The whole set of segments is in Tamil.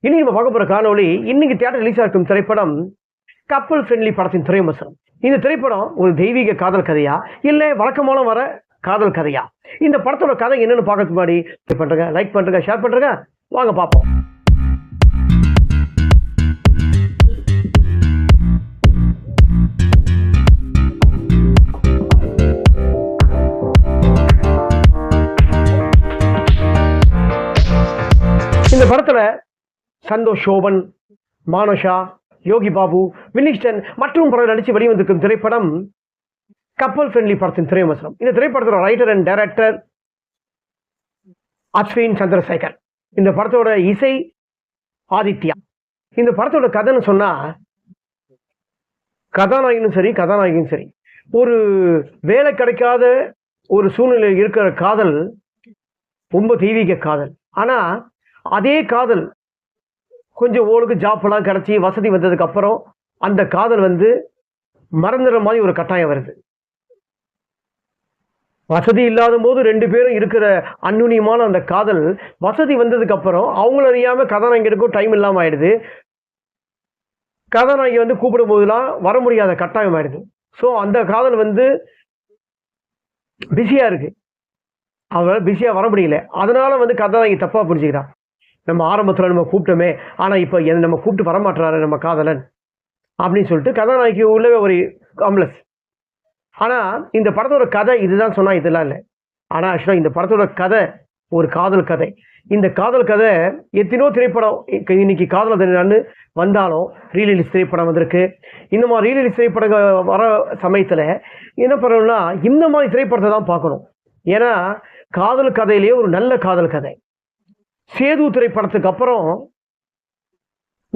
இன்னைக்கு நம்ம பார்க்க போற காணொளி இன்னைக்கு தியேட்டர் ரிலீஸ் ஆகும் திரைப்படம் கப்பல் ஃப்ரெண்ட்லி படத்தின் திரைவிமர்சனம். இந்த திரைப்படம் ஒரு தெய்வீக காதல் கதையா இல்ல வழக்கமான வர காதல் கதையா? இந்த படத்தோட கதை என்னன்னு பார்க்கறதுக்கு முன்னாடி பண்றேங்க, லைக் பண்றேங்க, ஷேர் பண்றேங்க. வாங்க பார்ப்போம். இந்த படத்துல சந்தோஷ், சோபன், மானஷா, யோகி பாபு, வின்னிங்ஸ்டன் மற்றும் பலர் நடித்து வெளிவந்திருக்கும் திரைப்படம் கப்பல் ஃப்ரெண்ட்லி படத்தின் திரைவிமர்சனம். இந்த திரைப்படத்தோட writer and director Ashwin Chandrasekhar. இந்த படத்தோட இசை ஆதித்யா. இந்த படத்தோட கதைன்னு சொன்னா, கதாநாயகனும் சரி கதாநாயகனும் சரி ஒரு வேலை கிடைக்காத ஒரு சூழ்நிலையில் இருக்கிற காதல் ரொம்ப தெய்வீக காதல். ஆனா அதே காதல் கொஞ்சம் ஓளுக்கு ஜாப் எல்லாம் கிடைச்சி வசதி வந்ததுக்கு அப்புறம் அந்த காதல் மறந்துடுற மாதிரி ஒரு கட்டாயம் வருது. வசதி இல்லாத போது ரெண்டு பேரும் இருக்கிற அந்யுன்யமான அந்த காதல் வசதி வந்ததுக்கு அப்புறம் அவங்கள அறியாம கதாநாயகனுக்கும் டைம் இல்லாம ஆயிடுது. கதாநாயகி கூப்பிடும் போதெல்லாம் வர முடியாத கட்டாயம் ஆயிடுது. ஸோ அந்த காதல் பிஸியா இருக்கு, அவரால் பிஸியா வர முடியல. அதனால கதாநாயகி தப்பா புரிஞ்சுக்கிறான். நம்ம ஆரம்பத்தில் நம்ம கூப்பிட்டோமே, ஆனால் இப்போ நம்ம கூப்பிட்டு வரமாட்டாரு நம்ம காதலன் அப்படின்னு சொல்லிட்டு கதாநாயகி உள்ளவே ஒரு காம்ப்ளெக்ஸ். ஆனால் இந்த படத்தோட கதை இதுதான் சொன்னால் இதெல்லாம் இல்லை. ஆனால் ஆக்சுவலாக இந்த படத்தோட கதை ஒரு காதல் கதை. இந்த காதல் கதை எத்தனோ திரைப்படம் இன்னைக்கு காதல் தினம்னு வந்தாலும் ரீரிலீஸ் திரைப்படம் வந்திருக்கு. இந்த மாதிரி ரீரிலீஸ் திரைப்படங்கள் வர சமயத்தில் என்ன பண்ணணும்னா இந்த மாதிரி திரைப்படத்தை தான் பார்க்கணும். ஏன்னா காதல் கதையிலேயே ஒரு நல்ல காதல் கதை. சேது திரைப்படத்துக்கு அப்புறம்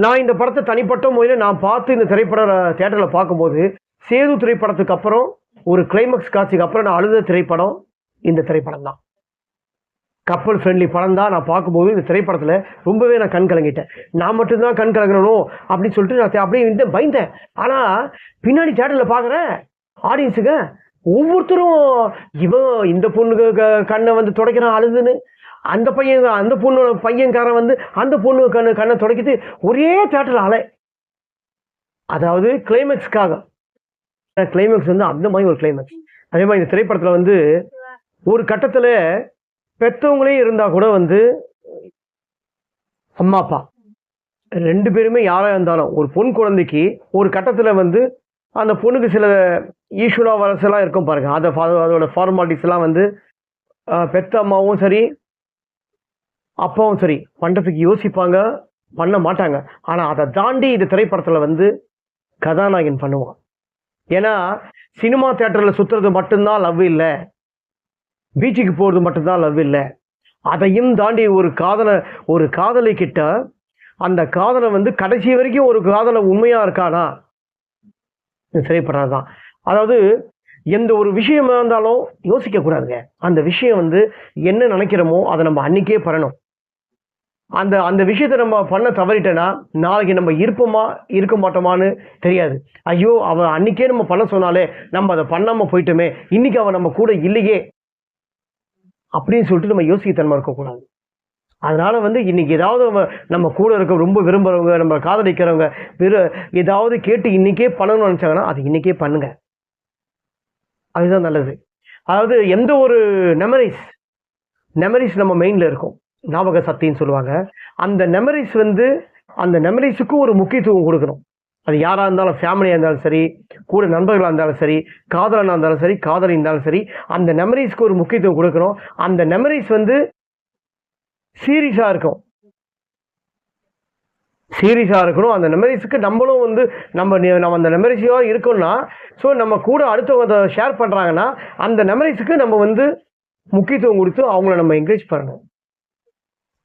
நான் இந்த படத்தை தனிப்பட்ட முறையில் நான் பார்த்து இந்த திரைப்படம் தியேட்டரில் பார்க்கும்போது, சேது திரைப்படத்துக்கு அப்புறம் ஒரு கிளைமேக்ஸ் காட்சிக்கு அப்புறம் நான் அழுத திரைப்படம் இந்த திரைப்படம் தான். கப்பல் ஃப்ரெண்ட்லி படம் தான். நான் பார்க்கும்போது இந்த திரைப்படத்தில் ரொம்பவே நான் கண் கலங்கிட்டேன். நான் மட்டும்தான் கண் கலங்கணும் அப்படின்னு சொல்லிட்டு நான் அப்படியே பயந்தேன். ஆனால் பின்னாடி தியேட்டரில் பார்க்குறேன் ஆடியன்ஸுங்க ஒவ்வொருத்தரும் இவன் இந்த பொண்ணுக்கு கண்ணை துடைக்கிறான் அழுதுன்னு, அந்த பையன் அந்த பொண்ணு பையன்காரன் அந்த பொண்ணு கண்ணை துடைக்கிட்டு ஒரே தியேட்டர்ல அலை. அதாவது கிளைமேக்ஸ்க்காக கிளைமேக்ஸ் அந்த மாதிரி ஒரு கிளைமேக்ஸ். அதே மாதிரி இந்த திரைப்படத்துல ஒரு கட்டத்துல பெற்றவங்களே இருந்தா கூட அம்மா அப்பா ரெண்டு பேருமே யாரா இருந்தாலும் ஒரு பொன் குழந்தைக்கு ஒரு கட்டத்துல அந்த பொண்ணுக்கு சில ஈஸ்வரா வரசெல்லாம் இருக்கும் பாருங்க. அதோட ஃபார்மாலிட்டிஸ் எல்லாம் பெத்த அம்மாவும் சரி அப்பாவும் சரி பண்றதுக்கு யோசிப்பாங்க, பண்ண மாட்டாங்க. ஆனா அதை தாண்டி இந்த திரைப்படத்துல கதாநாயகன் பண்ணுவான். ஏன்னா சினிமா தியேட்டர்ல சுத்துறது மட்டும்தான் லவ் இல்லை, பீச்சுக்கு போறது மட்டும்தான் லவ் இல்லை. அதையும் தாண்டி ஒரு காதலை கிட்ட அந்த காதலை கடைசி வரைக்கும் ஒரு காதலை உண்மையா இருக்கானா இந்த திரைப்படம் தான். அதாவது எந்த ஒரு விஷயமா இருந்தாலும் யோசிக்க கூடாதுங்க. அந்த விஷயம் என்ன நினைக்கிறோமோ அதை நம்ம அன்னைக்கே பண்ணணும். அந்த விஷயத்தை நம்ம பண்ண தவறிட்டேன்னா நாளைக்கு நம்ம இருக்க மாட்டோமான்னு தெரியாது. ஐயோ அவன் அன்னைக்கே நம்ம பண்ண சொன்னாலே நம்ம அதை பண்ணாம போயிட்டோமே, இன்னைக்கு அவன் நம்ம கூட இல்லையே அப்படின்னு சொல்லிட்டு நம்ம யோசிக்கத்தன்மை இருக்கக்கூடாது. அதனால இன்னைக்கு ஏதாவது நம்ம கூட இருக்க ரொம்ப விரும்புறவங்க, நம்ம காதலிக்கிறவங்க ஏதாவது கேட்டு இன்னைக்கே பண்ணணும்னு நினைச்சாங்கன்னா அது இன்னைக்கே பண்ணுங்க, அதுதான் நல்லது. அதாவது எந்த ஒரு மெமரிஸ் நம்ம மெயின்ல இருக்கும், ஞாபக சக்தின்னு சொல்லுவாங்க. அந்த மெமரிஸுக்கு ஒரு முக்கியத்துவம் கொடுக்கணும். அது யாரா இருந்தாலும், ஃபேமிலியா இருந்தாலும் சரி, கூட நண்பர்களா இருந்தாலும் சரி, காதலனா இருந்தாலும் சரி, காதலி இருந்தாலும் சரி, அந்த மெமரிஸ்க்கு ஒரு முக்கியத்துவம் கொடுக்கணும். அந்த மெமரிஸ் சீரியஸா இருக்கணும். அந்த மெமரிஸுக்கு நம்மளும் நம்ம அந்த மெமரிஸா இருக்கோம்னா, ஸோ நம்ம கூட அடுத்தவங்க ஷேர் பண்றாங்கன்னா அந்த மெமரிஸுக்கு நம்ம முக்கியத்துவம் கொடுத்து அவங்கள நம்ம என்கரேஜ் பண்ணணும்.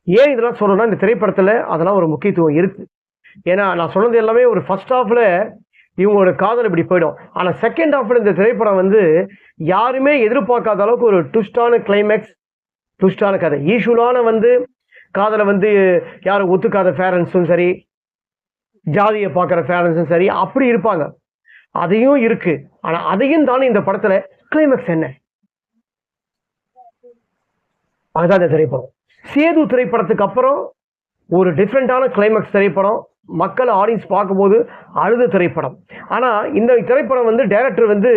ஏன் இதெல்லாம் சொல்லணும்னா இந்த திரைப்படத்துல அதெல்லாம் ஒரு முக்கியத்துவம் இருக்கு. ஏன்னா நான் சொன்னது எல்லாமே ஒரு ஃபர்ஸ்ட் ஹாஃப்ல இவங்களோட காதல் இப்படி போயிடும். ஆனா செகண்ட் ஹாஃப்ல இந்த திரைப்படம் யாருமே எதிர்பார்க்காத அளவுக்கு ஒரு ட்விஸ்டான கிளைமேக்ஸ், ட்விஸ்டான கதை. யூஷுவலான காதலை யாரும் ஒத்துக்காத பேரண்ட்ஸும் சரி, ஜாதியை பார்க்குற பேரண்ட்ஸும் சரி அப்படி இருப்பாங்க, அதையும் இருக்கு. ஆனா அதையும் தானே இந்த படத்துல கிளைமேக்ஸ் என்ன, அதுதான் இந்த திரைப்படம். சேது திரைப்படத்துக்கு அப்புறம் ஒரு டிஃப்ரெண்ட்டான கிளைமேக்ஸ் திரைப்படம், மக்கள் ஆடியன்ஸ் பார்க்கும்போது அழுத திரைப்படம். ஆனால் இந்த திரைப்படம் வந்து டைரக்டர் வந்து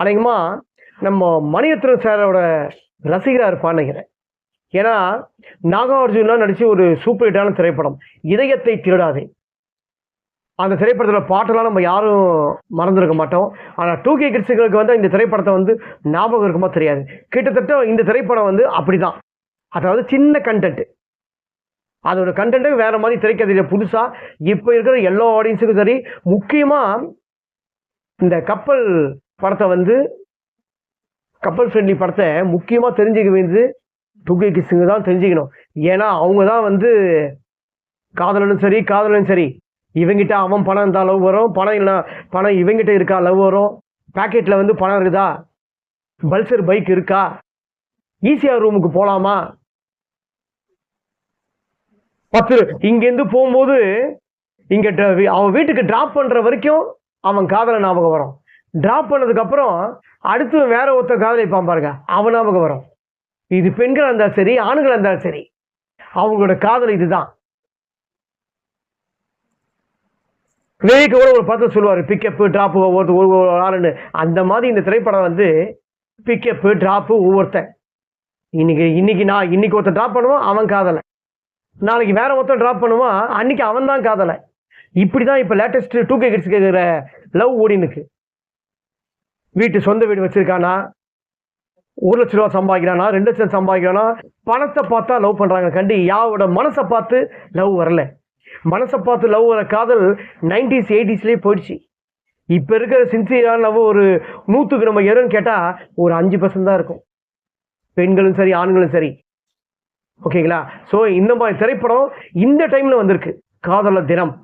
அநேகமாக நம்ம மணிரத்னம் சாரோட ரசிகராக இருப்பான்னு நினைக்கிறேன். ஏன்னா நாகார்ஜுனலாம் நடித்து ஒரு சூப்பர் ஹிட்டான திரைப்படம் இதயத்தை திருடாதே. அந்த திரைப்படத்தில் பாட்டெல்லாம் நம்ம யாரும் மறந்துருக்க மாட்டோம். ஆனால் 2K கிட்ஸுகளுக்கு வந்து இந்த திரைப்படத்தை வந்து ஞாபகம் இருக்குமா தெரியாது. கிட்டத்தட்ட இந்த திரைப்படம் வந்து அப்படி தான். அதாவது சின்ன கண்டென்ட், அதோட கண்டென்ட்டே வேறு மாதிரி திரைக்கதையில் புதுசாக இப்போ இருக்கிற எல்லா ஆடியன்ஸுக்கும் சரி, முக்கியமாக இந்த கப்பல் படத்தை வந்து கப்பல் ஃப்ரெண்ட்லி படத்தை முக்கியமாக தெரிஞ்சுக்க வேண்டியது 2K கிட்ஸுங்க தான் தெரிஞ்சுக்கணும். ஏன்னா அவங்க தான் வந்து காதலனும் சரி இவங்கிட்ட அவன் பணம் இருந்தால் லவ் வரும், பணம் இல்லை பணம் இவங்கிட்ட இருக்கா லவ் வரும், பேக்கெட்டில் வந்து பணம் இருக்குதா, பல்சர் பைக் இருக்கா, ஈஸியாக ரூமுக்கு போகலாமா, 10 இங்கேருந்து போகும்போது இங்கே அவன் வீட்டுக்கு ட்ராப் பண்ணுற வரைக்கும் அவன் காதலை ஞாபகம் வரும். ட்ராப் பண்ணதுக்கப்புறம் அடுத்து வேற ஒருத்தர் காதலிப்பான் பாருங்க, அவன் ஞாபகம் வரும். இது பெண்கள் இருந்தாலும் சரி ஆண்கள் இருந்தாலும் சரி அவங்களோட காதல் இதுதான். விவேக் கூட ஒரு படத்தை சொல்லுவார், பிக்கப்பு ட்ராப்பு ஒவ்வொரு ஆளுன்னு. அந்த மாதிரி இந்த திரைப்படம் வந்து பிக்கப்பு ட்ராப்பு ஒவ்வொருத்தன். இன்னைக்கு ஒருத்தன் ட்ராப் பண்ணுவான் அவன் காதலை, நாளைக்கு வேற ஒருத்தன் ட்ராப் பண்ணுவான் அன்னைக்கு அவன் தான் காதலை. இப்படிதான் இப்போ லேட்டஸ்ட் 2K கிட்ஸ் கேட்குற லவ் ஓடினுக்கு. சொந்த வீடு வச்சிருக்கானா, 1 லட்ச ரூபா சம்பாதிக்கிறானா, 2 லட்சம் சம்பாதிக்கிறானா, பணத்தை பார்த்தா லவ் பண்றாங்க. கண்டி யாவோட மனசை பார்த்து லவ் வரல. மனசை பார்த்து லவ் வர காதல் 90s 80ஸ்லேயே போயிடுச்சு. இப்போ இருக்கிற சின்சியரான லவ் ஒரு 100க்கு நம்ம எருன்னு கேட்டால் ஒரு 5% தான் இருக்கும், பெண்களும் சரி ஆண்களும் சரி. ஓகேங்களா? ஸோ இந்த மாதிரி திரைப்படம் இந்த டைமில் வந்திருக்கு, காதலர் தினம்.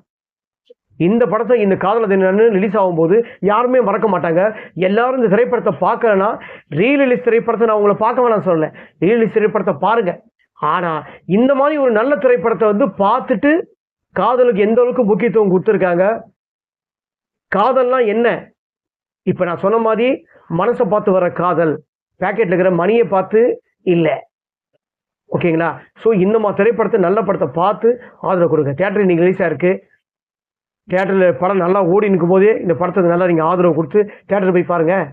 இந்த படத்தை இந்த காதலர் தினம்னு ரிலீஸ் ஆகும்போது யாருமே மறக்க மாட்டாங்க. எல்லாரும் இந்த திரைப்படத்தை பார்க்கலன்னா, ரீரிலீஸ் திரைப்படத்தை நான் உங்களை பார்க்க வேணாம் சொல்லலை, ரீரிலீஸ் திரைப்படத்தை பாருங்க. ஆனால் இந்த மாதிரி ஒரு நல்ல திரைப்படத்தை வந்து பார்த்துட்டு காதலுக்கு எந்த அளவுக்கு முக்கியத்துவம் கொடுத்துருக்காங்க, காதல்லாம் என்ன, இப்போ நான் சொன்ன மாதிரி மனசை பார்த்து வர காதல், பேக்கெட்டில் இருக்கிற மணியை பார்த்து இல்லை. ஓகேங்களா? ஸோ இந்த மாதிரி திரைப்படத்தை நல்ல படத்தை பார்த்து ஆதரவு கொடுங்க. தியேட்டர் இன்னைக்கு ரிலீஸாக இருக்குது, தியேட்டரில் படம் நல்லா ஓடி நிற்கும் போதே இந்த படத்துக்கு நல்லா நீங்கள் ஆதரவு கொடுத்து தியேட்டர் போய் பாருங்கள்.